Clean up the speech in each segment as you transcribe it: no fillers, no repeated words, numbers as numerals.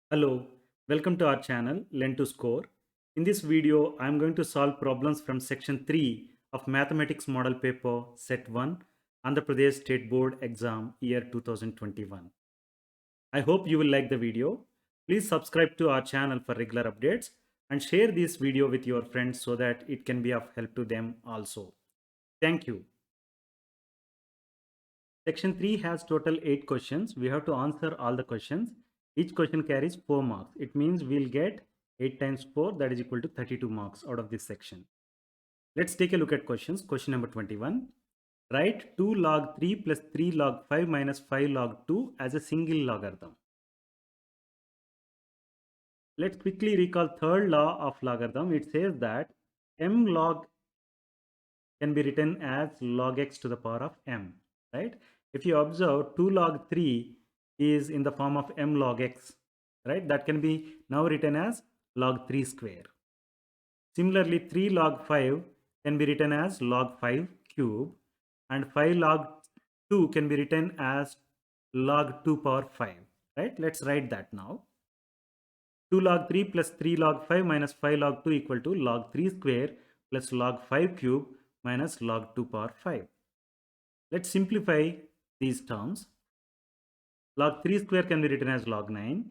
Hello, welcome to our channel Learn to Score. In this video, I am going to solve problems from section 3 of Mathematics Model Paper Set 1, Andhra Pradesh State Board Exam year 2021. I hope you will like the video. Please subscribe to our channel for regular updates and share this video with your friends so that it can be of help to them also. Thank you. Section 3 has total 8 questions. We have to answer all the questions. Each question carries 4 marks. It means we'll get 8 times 4, that is equal to 32 marks out of this section. Let's take a look at questions. Question number 21. Write 2 log 3 plus 3 log 5 minus 5 log 2 as a single logarithm. Let's quickly recall third law of logarithm. It says that m log can be written as log x to the power of m, right? If you observe, 2 log 3 is in the form of m log x, right? That can be now written as log 3 square. Similarly, 3 log 5 can be written as log 5 cube, and 5 log 2 can be written as log 2 power 5, right? Let's write that now. 2 log 3 plus 3 log 5 minus 5 log 2 equal to log 3 square plus log 5 cube minus log 2 power 5. Let's simplify these terms. Log 3 square can be written as log 9,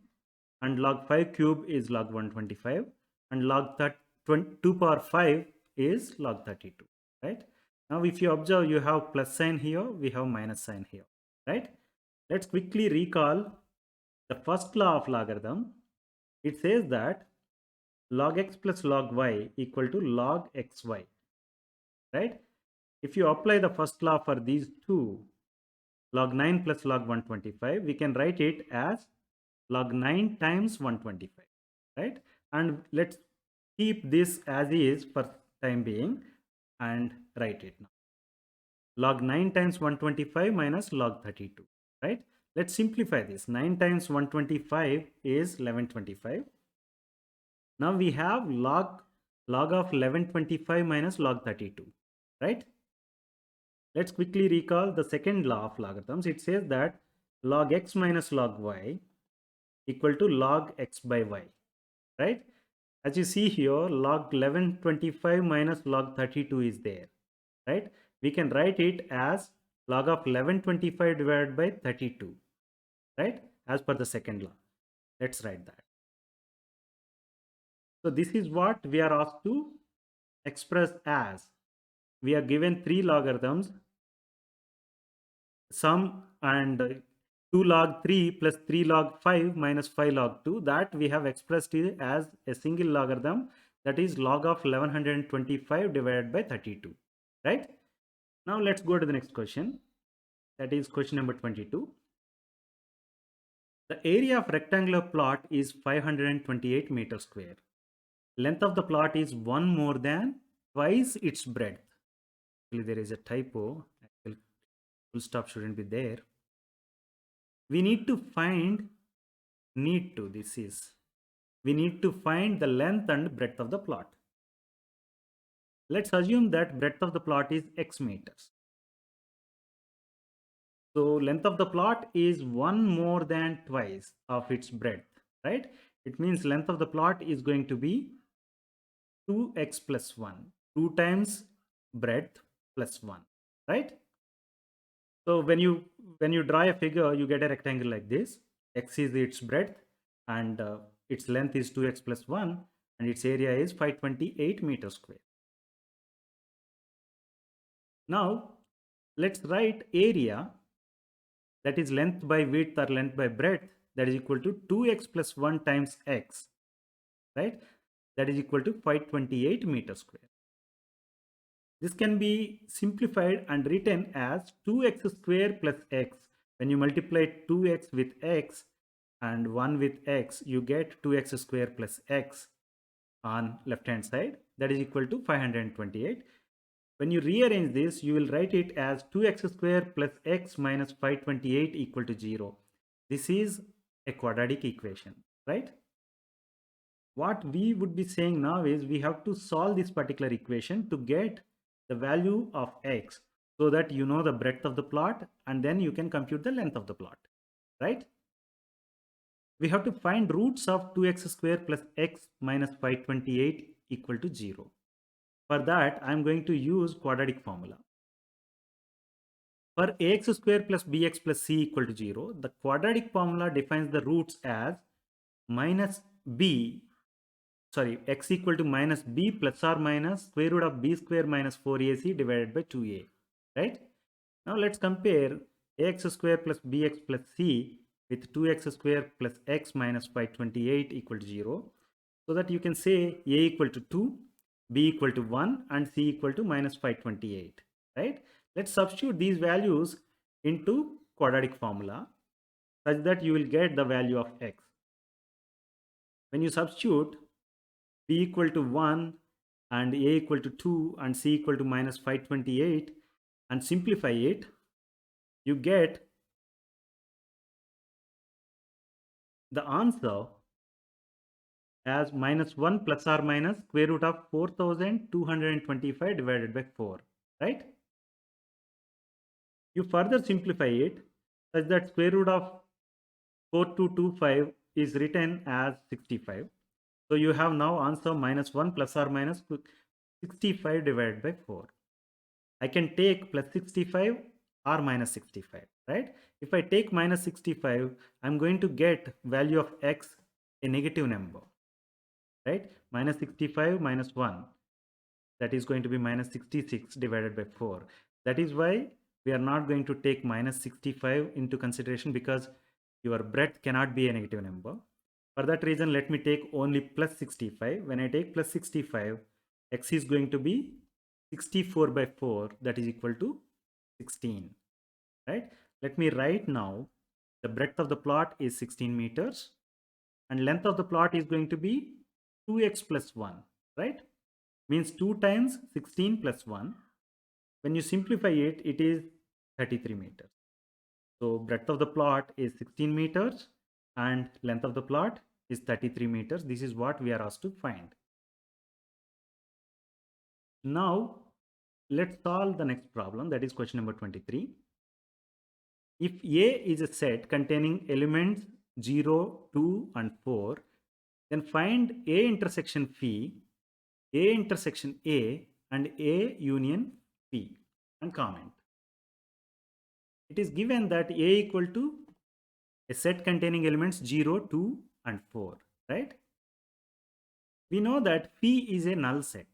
and log 5 cube is log 125, and log 2 power 5 is log 32, right? Now if you observe, you have plus sign here, we have minus sign here, right? Let's quickly recall the first law of logarithm. It says that log x plus log y equal to log xy, right? If you apply the first law for these two, log 9 plus log 125, we can write it as log 9 times 125, right? And let's keep this as is for time being and write it now. Log 9 times 125 minus log 32, right? Let's simplify this. 9 times 125 is 1125. Now we have log of 1125 minus log 32, right? Let's quickly recall the second law of logarithms. It says that log x minus log y equal to log x by y, right? As you see here, log 1125 minus log 32 is there, right? We can write it as log of 1125 divided by 32, right? As per the second law. Let's write that. So this is what we are asked to express as. We are given 3 logarithms, sum and 2 log 3 plus 3 log 5 minus 5 log 2, that we have expressed it as a single logarithm, that is log of 1125 divided by 32, right? Now let's go to the next question, that is question number 22. The area of rectangular plot is 528 meters square. Length of the plot is 1 more than twice its breadth. Actually, there is a typo. Actually, full stop shouldn't be there. We need to find, we need to find the length and breadth of the plot. Let's assume that breadth of the plot is x meters. So length of the plot is 1 more than twice of its breadth, right? It means length of the plot is going to be 2x plus 1, 2 times breadth plus 1, right? So when you draw a figure, you get a rectangle like this. X is its breadth, and its length is 2x plus 1, and its area is 528 meters square. Now let's write area, that is length by width or length by breadth, that is equal to 2x plus 1 times x, right? That is equal to 528 meters square. This can be simplified and written as 2x square plus x. When you multiply 2x with x and 1 with x, you get 2x square plus x on left hand side, that is equal to 528. When you rearrange this, you will write it as 2x square plus x minus 528 equal to 0. This is a quadratic equation, right? What we would be saying now is we have to solve this particular equation to get the value of x, so that you know the breadth of the plot and then you can compute the length of the plot, right? we have to find roots of 2x square plus x minus 528 equal to 0. For that, I'm going to use quadratic formula. For ax square plus bx plus c equal to 0, the quadratic formula defines the roots as minus b, sorry, x equal to minus b plus or minus square root of b square minus 4ac divided by 2a, right? Now let's compare ax square plus bx plus c with 2x square plus x minus 528 equal to 0, so that you can say a equal to 2, b equal to 1 and c equal to minus 528, right? Let's substitute these values into quadratic formula such that you will get the value of x. When you substitute b equal to 1 and a equal to 2 and c equal to minus 528 and simplify it, you get the answer as minus 1 plus or minus square root of 4225 divided by 4, right? You further simplify it such that square root of 4225 is written as 65. So you have now answer minus 1 plus or minus 65 divided by 4. I can take plus 65 or minus 65, right? If I take minus 65, I'm going to get value of x a negative number, right? Minus 65 minus 1, that is going to be minus 66 divided by 4. That is why we are not going to take minus 65 into consideration, because your breadth cannot be a negative number. For that reason, let me take only plus 65. When I take plus 65, x is going to be 64 by 4, that is equal to 16, right? Let me write now, the breadth of the plot is 16 meters and length of the plot is going to be 2x plus 1, right? Means 2 times 16 plus 1. When you simplify it, it is 33 meters. So breadth of the plot is 16 meters and length of the plot is 33 meters. This is what we are asked to find. Now let's solve the next problem, that is question number 23. If A is a set containing elements 0, 2 and 4, then find A intersection phi, A intersection A and A union P and comment. It is given that A equal to a set containing elements 0, 2 and 4, right? We know that phi is a null set,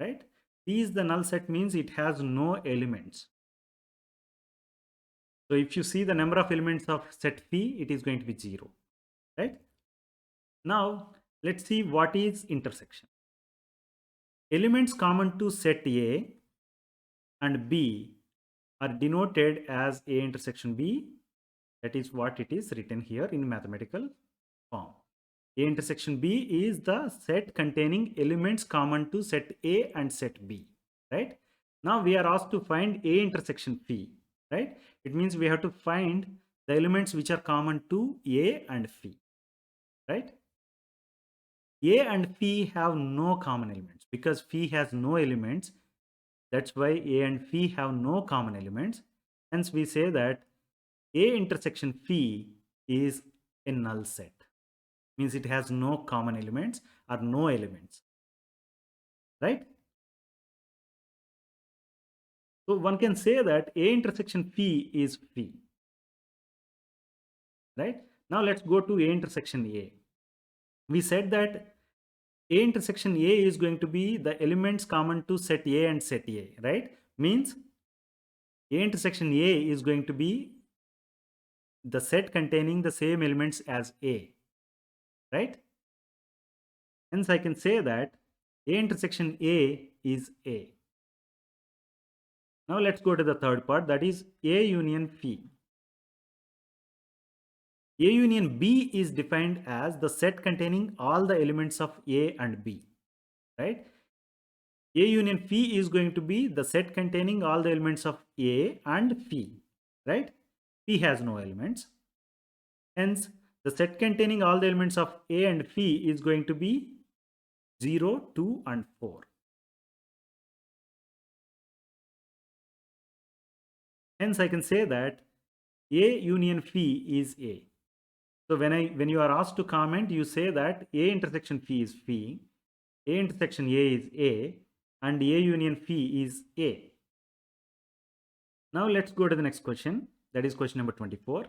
right? Phi is the null set, means it has no elements. So if you see the number of elements of set phi, it is going to be 0, right? Now let's see what is intersection. Elements common to set A and B are denoted as A intersection B. That is what it is written here in mathematical form. A intersection B is the set containing elements common to set A and set B, right? Now we are asked to find A intersection phi, right? It means we have to find the elements which are common to A and phi, right? A and phi have no common elements because phi has no elements. That's why A and phi have no common elements. Hence we say that A intersection phi is a null set. Means it has no common elements or no elements, right? So one can say that A intersection phi is phi, right? Now let's go to A intersection A. We said that A intersection A is going to be the elements common to set A and set A, right? Means A intersection A is going to be the set containing the same elements as A, right? Hence I can say that A intersection A is A. Now let's go to the third part, that is A union phi. A union B is defined as the set containing all the elements of A and B, right? A union phi is going to be the set containing all the elements of A and phi, right? Phi has no elements. Hence, the set containing all the elements of A and phi is going to be 0, 2 and 4. Hence, I can say that A union phi is A. So when you are asked to comment, you say that A intersection phi is phi, A intersection A is A, and A union phi is A. Now let's go to the next question. That is question number 24.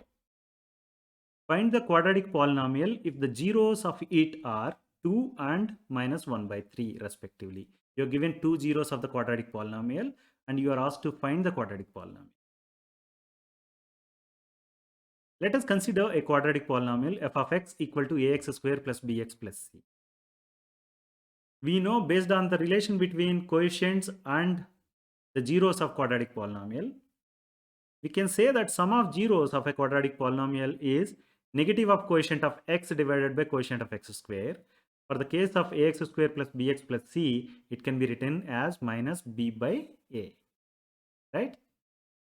Find the quadratic polynomial if the zeros of it are 2 and minus 1 by 3 respectively. You're given two zeros of the quadratic polynomial and you are asked to find the quadratic polynomial. Let us consider a quadratic polynomial f of x equal to ax square plus bx plus c. We know based on the relation between coefficients and the zeros of quadratic polynomial, we can say that sum of zeros of a quadratic polynomial is negative of coefficient of x divided by coefficient of x square. For the case of ax square plus bx plus c, it can be written as minus b by a, right?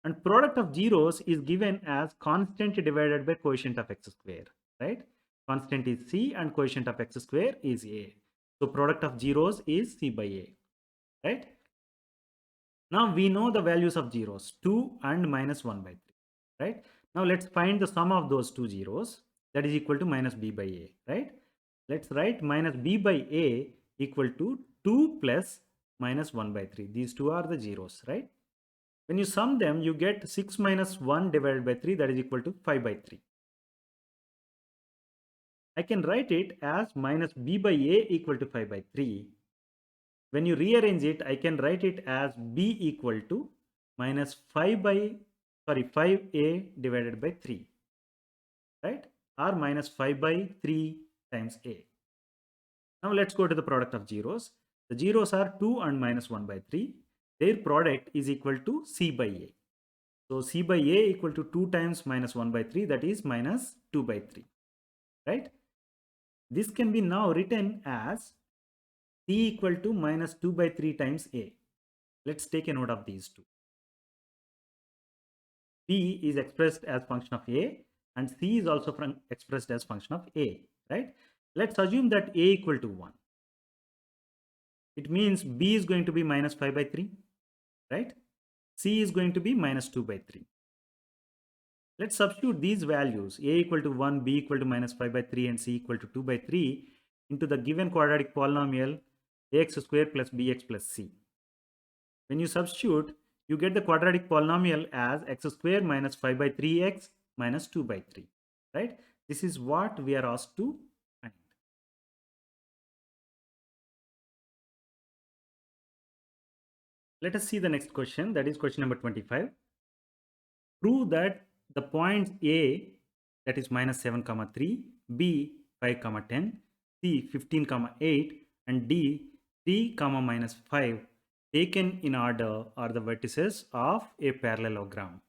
And product of zeros is given as constant divided by coefficient of x square, right? Constant is c and coefficient of x square is a. So product of zeros is c by a, right? Now we know the values of zeros, 2 and minus 1 by 3, right? Now let's find the sum of those two zeros, that is equal to minus b by a, right? Let's write minus b by a equal to 2 plus minus 1 by 3. These two are the zeros, right? When you sum them, you get 6 minus 1 divided by 3, that is equal to 5 by 3. I can write it as minus b by a equal to 5 by 3. When you rearrange it, I can write it as b equal to minus 5a divided by 3, right? Or minus 5 by 3 times a. Now let's go to the product of zeros. The zeros are 2 and minus 1 by 3. Their product is equal to c by a. So c by a equal to 2 times minus 1 by 3, that is minus 2 by 3, right? This can be now written as c equal to minus 2 by 3 times a. Let's take a note of these two. c is expressed as function of a and c is also expressed as function of a, right? Let's assume that a equal to 1. It means b is going to be minus 5 by 3, right? C is going to be minus 2 by 3. Let's substitute these values, a equal to 1, b equal to minus 5 by 3 and c equal to 2 by 3 into the given quadratic polynomial ax square plus bx plus c. When you substitute, you get the quadratic polynomial as x square minus 5 by 3x minus 2 by 3, right? This is what we are asked to find. Let us see the next question, that is question number 25. Prove that the points A, that is minus 7 comma 3, B 5 comma 10, C 15 comma 8 and D 3 comma minus 5 taken in order are the vertices of a parallelogram.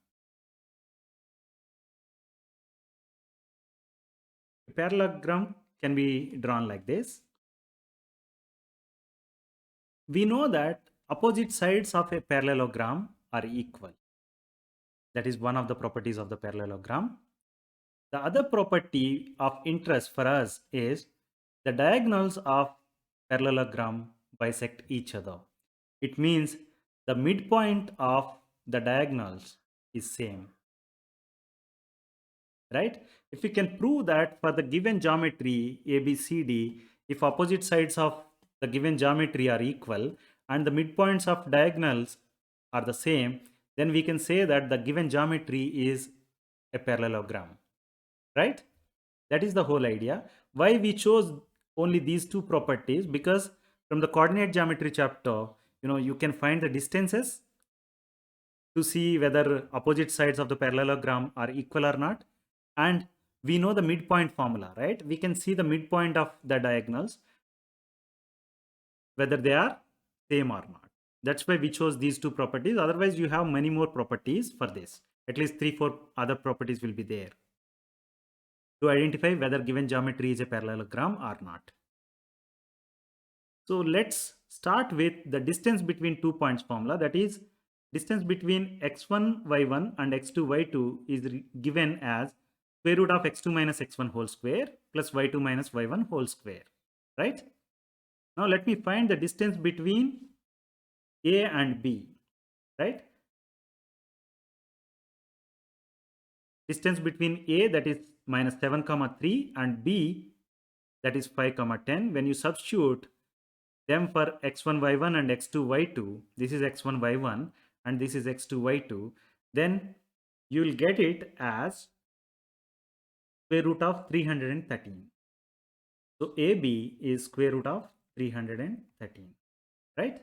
A parallelogram can be drawn like this. We know that opposite sides of a parallelogram are equal. That is one of the properties of the parallelogram. The other property of interest for us is the diagonals of parallelogram bisect each other. It means the midpoint of the diagonals is same, right? If we can prove that for the given geometry ABCD, if opposite sides of the given geometry are equal and the midpoints of diagonals are the same, then we can say that the given geometry is a parallelogram, right? That is the whole idea. Why we chose only these two properties? Because from the coordinate geometry chapter, you can find the distances to see whether opposite sides of the parallelogram are equal or not. And we know the midpoint formula, right? We can see the midpoint of the diagonals, whether they are same or not. That's why we chose these two properties. Otherwise, you have many more properties for this. At least 3-4 other properties will be there to identify whether given geometry is a parallelogram or not. So let's start with the distance between 2 points formula. That is, distance between x1 y1 and x2 y2 is given as square root of x2 minus x1 whole square plus y2 minus y1 whole square, right? Now let me find the distance between A and B, right? Distance between A, that is minus 7 comma 3, and B, that is 5 comma 10. When you substitute them for x1 y1 and x2 y2, this is x1 y1 and this is x2 y2, then you will get it as square root of 313. So AB is square root of 313, right?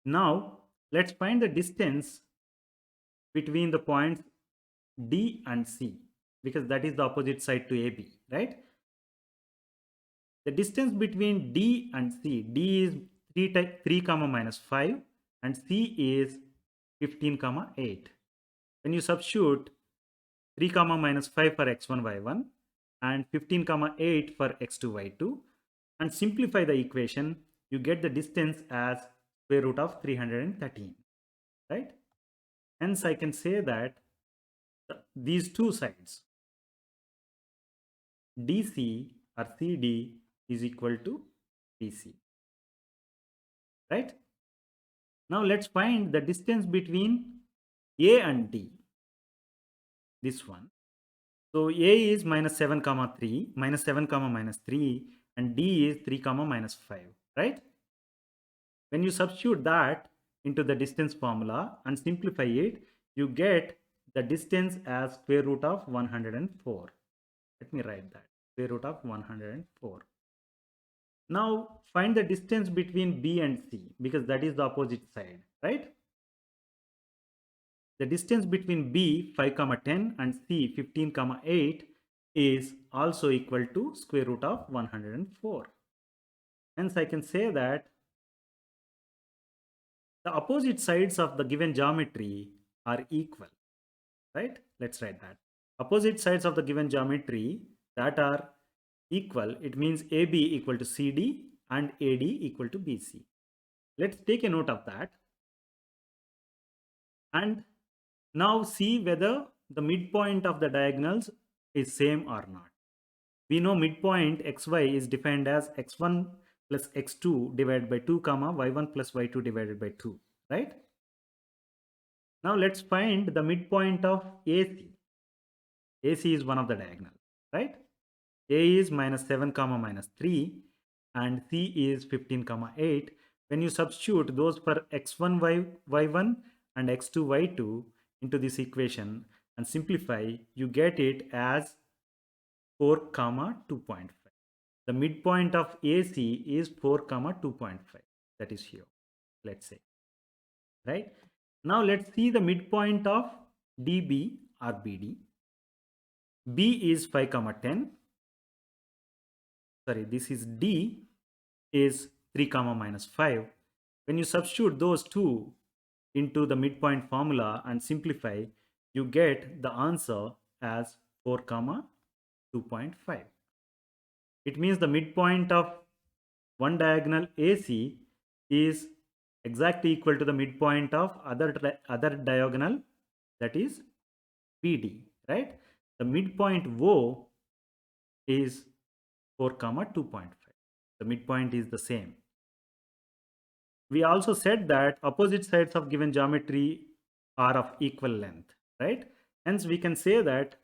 Now let's find the distance between the points D and C, because that is the opposite side to AB, right? The distance between D and C, D is 3 comma minus 5 and C is 15 comma 8. When you substitute 3 comma minus 5 for x1 y1 and 15 comma 8 for x2 y2 and simplify the equation, you get the distance as square root of 313, right? Hence I can say that these two sides DC or CD is equal to BC, right? Now let's find the distance between A and D, this one. So A is minus 7 comma 3, minus 7 comma minus 3, and D is 3 comma minus 5, right? When you substitute that into the distance formula and simplify it, you get the distance as square root of 104. Let me write that, square root of 104. Now find the distance between B and C, because that is the opposite side, right? The distance between B 5 comma 10 and C 15 comma 8 is also equal to square root of 104. Hence I can say that the opposite sides of the given geometry are equal, right? Let's write that. Opposite sides of the given geometry that are equal, it means AB equal to CD and AD equal to BC. Let's take a note of that. And now see whether the midpoint of the diagonals is same or not. We know midpoint xy is defined as x1 plus x2 divided by 2 comma y1 plus y2 divided by 2, right? Now let's find the midpoint of AC. AC is one of the diagonals, right? A is minus 7 comma minus 3 and C is 15 comma 8. When you substitute those for x1 y1 and x2 y2 into this equation and simplify, you get it as 4 comma 2.5. The midpoint of AC is 4 comma 2.5. That is here, let's say, right? Now let's see the midpoint of DB or BD. B is 5 comma 10. Sorry, this is D is 3 comma minus 5. When you substitute those two into the midpoint formula and simplify, you get the answer as 4 comma 2.5. It means the midpoint of one diagonal AC is exactly equal to the midpoint of other diagonal, that is BD, right? The midpoint O is 4 comma 2.5. The midpoint is the same. We also said that opposite sides of given geometry are of equal length, right? Hence we can say that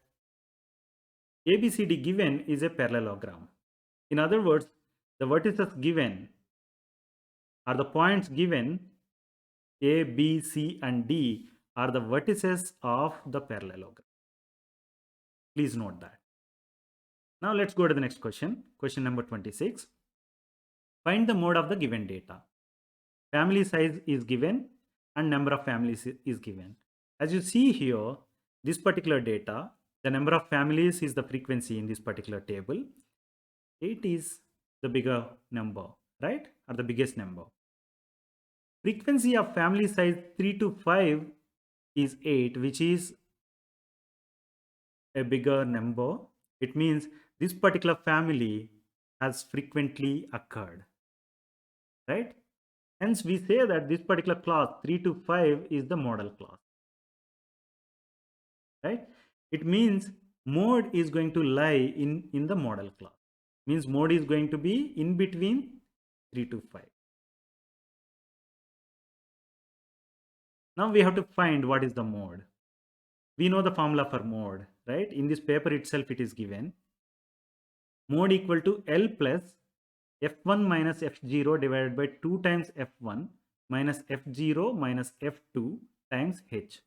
ABCD given is a parallelogram. In other words, the vertices given are the points given A, B, C and D are the vertices of the parallelogram. Please note that. Now let's go to the next question. Question number 26. Find the mode of the given data. Family size is given and number of families is given. As you see here, this particular data, the number of families is the frequency in this particular table. 8 is the bigger number, right? Or the biggest number. Frequency of family size 3 to 5 is 8, which is a bigger number. It means this particular family has frequently occurred, right? Hence we say that this particular class 3 to 5 is the model class, right? It means mode is going to lie in the model class. Means mode is going to be in between 3 to 5. Now we have to find what is the mode. We know the formula for mode, right? In this paper itself, it is given mode equal to L plus f1 minus f0 divided by 2 times f1 minus f0 minus f2 times h,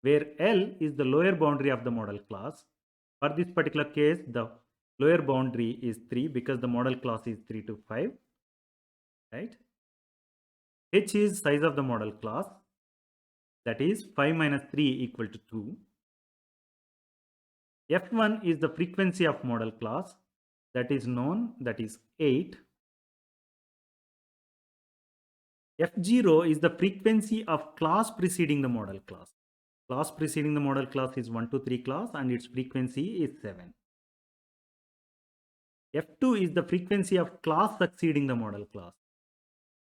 where L is the lower boundary of the model class. For this particular case, the lower boundary is 3 because the model class is 3 to 5, right? H is size of the model class, that is 5 minus 3 equal to 2. F1 is the frequency of model class, that is known, that is 8. F0 is the frequency of class preceding the model class. Class preceding the model class is 1 to 3 class and its frequency is 7. F2 is the frequency of class succeeding the model class.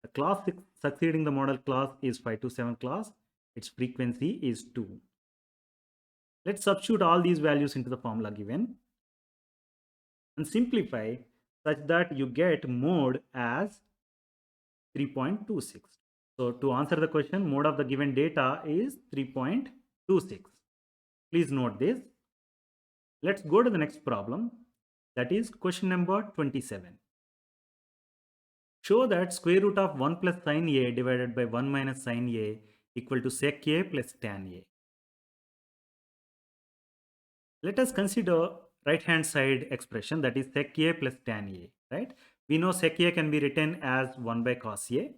The class succeeding the model class is 5 to 7 class. Its frequency is 2. Let's substitute all these values into the formula given and simplify such that you get mode as 3.26. So to answer the question, mode of the given data is 3.26. Please note this. Let's go to the next problem. That is question number 27. Show that square root of 1 plus sin a divided by 1 minus sin a equal to sec a plus tan a. Let us consider right hand side expression, that is sec a plus tan a, right? We know sec a can be written as 1 by cos a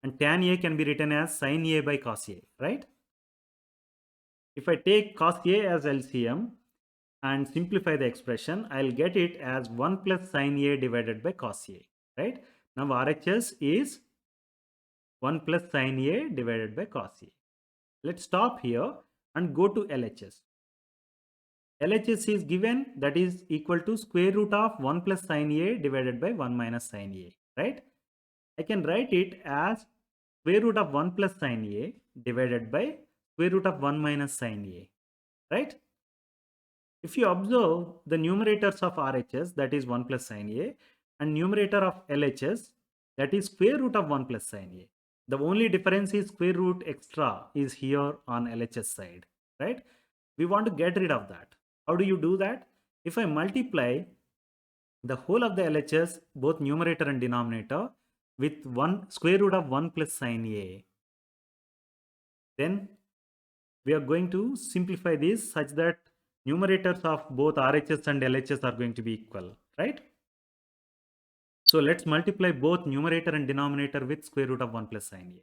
and tan a can be written as sin a by cos a, right? If I take cos a as LCM and simplify the expression, I'll get it as 1 plus sin a divided by cos a, right? Now RHS is 1 plus sin a divided by cos a. Let's stop here and go to LHS. LHS is given, that is equal to square root of 1 plus sin a divided by 1 minus sin a, right? I can write it as square root of 1 plus sin a divided by square root of 1 minus sin a, right? If you observe the numerators of RHS, that is 1 plus sin a, and numerator of LHS, that is square root of 1 plus sin a. The only difference is square root extra is here on LHS side, right? We want to get rid of that. How do you do that? If I multiply the whole of the LHS, both numerator and denominator, with 1 square root of 1 plus sin a, then we are going to simplify this such that numerators of both RHS and LHS are going to be equal, right? So let's multiply both numerator and denominator with square root of 1 plus sin a.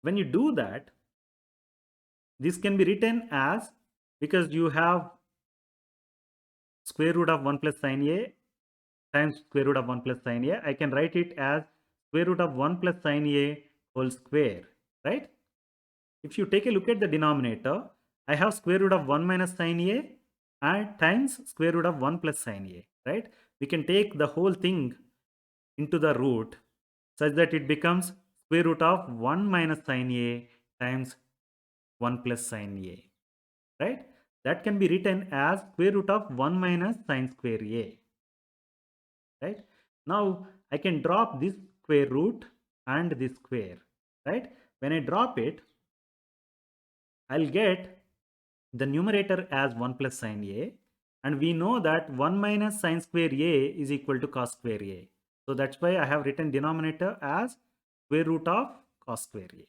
When you do that, this can be written as, because you have square root of 1 plus sin a times square root of 1 plus sin a, I can write it as square root of 1 plus sin a whole square, right? If you take a look at the denominator, I have square root of 1 minus sin a and times square root of 1 plus sin a, right? We can take the whole thing into the root such that it becomes square root of 1 minus sin a times 1 plus sin a, right? That can be written as square root of 1 minus sin square a, right? Now I can drop this square root and this square, right? When I drop it, I'll get the numerator as 1 plus sin a, and we know that 1 minus sin square a is equal to cos square a. So that's why I have written denominator as square root of cos square a.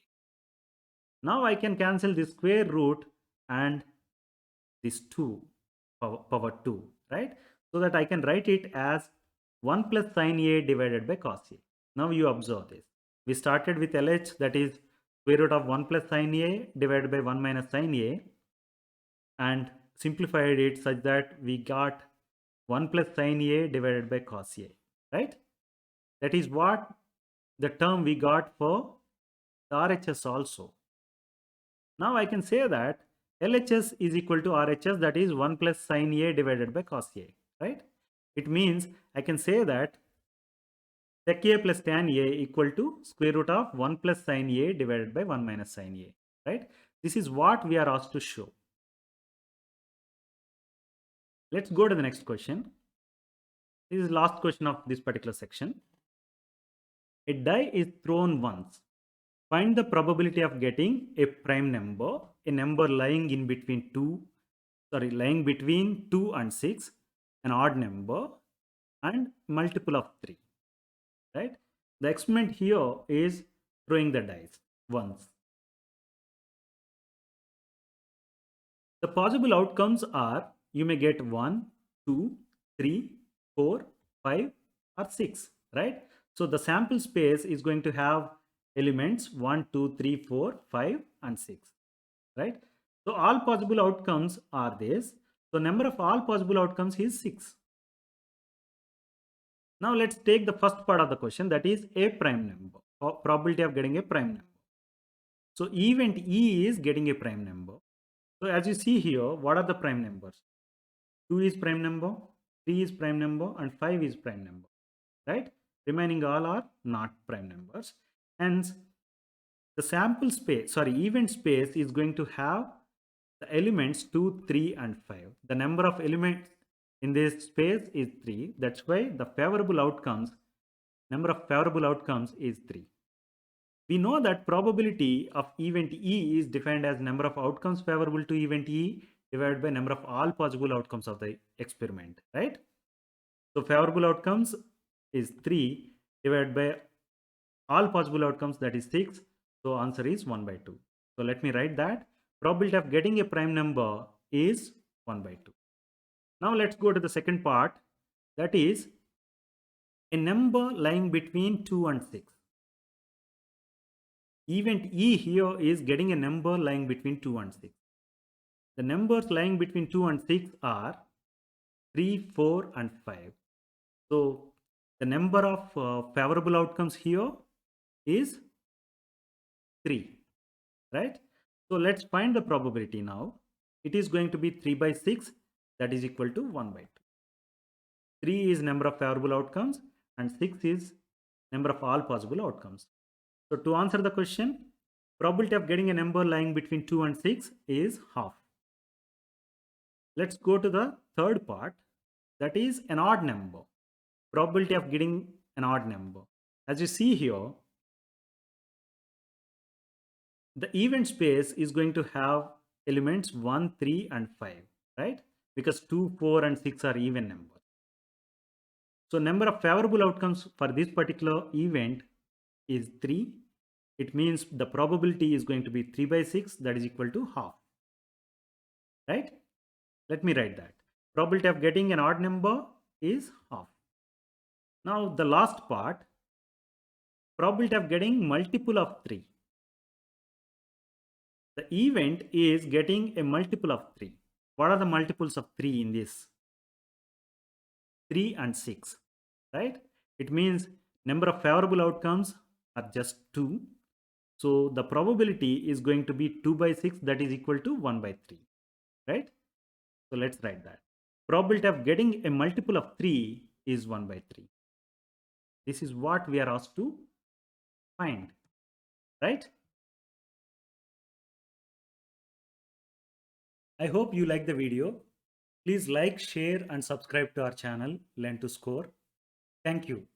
Now I can cancel this square root and this 2 power 2, right? So that I can write it as 1 plus sin a divided by cos a. Now you observe this. We started with LH, that is square root of 1 plus sin a divided by 1 minus sin a, and simplified it such that we got 1 plus sin a divided by cos a, right? That is what the term we got for the RHS also. Now I can say that LHS is equal to RHS, that is 1 plus sin a divided by cos a, right? It means I can say that sec a plus tan a equal to square root of 1 plus sin a divided by 1 minus sin a, right? This is what we are asked to show. Let's go to the next question. This is the last question of this particular section. A die is thrown once. Find the probability of getting a prime number, a number lying in between lying between 2 and 6, an odd number, and multiple of 3, right? The experiment here is throwing the dice once. The possible outcomes are you may get 1, 2, 3, 4, 5, or 6, right? So the sample space is going to have elements 1, 2, 3, 4, 5, and 6, right? So all possible outcomes are this. So number of all possible outcomes is 6. Now let's take the first part of the question, that is a prime number, or probability of getting a prime number. So event E is getting a prime number. So as you see here, what are the prime numbers? 2 is prime number, 3 is prime number, and 5 is prime number, right? Remaining all are not prime numbers. Hence, the sample space, event space is going to have the elements 2, 3, and 5. The number of elements in this space is 3. That's why the number of favorable outcomes is 3. We know that probability of event E is defined as number of outcomes favorable to event E divided by number of all possible outcomes of the experiment, right? So favorable outcomes is 3 divided by all possible outcomes, that is 6. So answer is 1 by 2. So let me write that. Probability of getting a prime number is 1 by 2. Now let's go to the second part, that is a number lying between 2 and 6. Event E here is getting a number lying between 2 and 6. The numbers lying between 2 and 6 are 3, 4, and 5. So the number of favorable outcomes here is 3, right? So let's find the probability now. It is going to be 3 by 6, that is equal to 1 by 2. 3 is number of favorable outcomes and 6 is number of all possible outcomes. So to answer the question, probability of getting a number lying between 2 and 6 is half. Let's go to the third part, that is an odd number. Probability of getting an odd number. As you see here, the event space is going to have elements 1, 3, and 5, right? Because 2, 4, and 6 are even numbers. So number of favorable outcomes for this particular event is 3. It means the probability is going to be 3 by 6, that is equal to half, right? Let me write that. Probability of getting an odd number is half. Now the last part, probability of getting multiple of 3. The event is getting a multiple of 3. What are the multiples of 3 in this? 3 and 6, right? It means number of favorable outcomes are just 2. So the probability is going to be 2 by 6, that is equal to 1 by 3, right? So let's write that. Probability of getting a multiple of 3 is 1 by 3. This is what we are asked to find, right? I hope you like the video. Please like, share, and subscribe to our channel, Learn to Score. Thank you.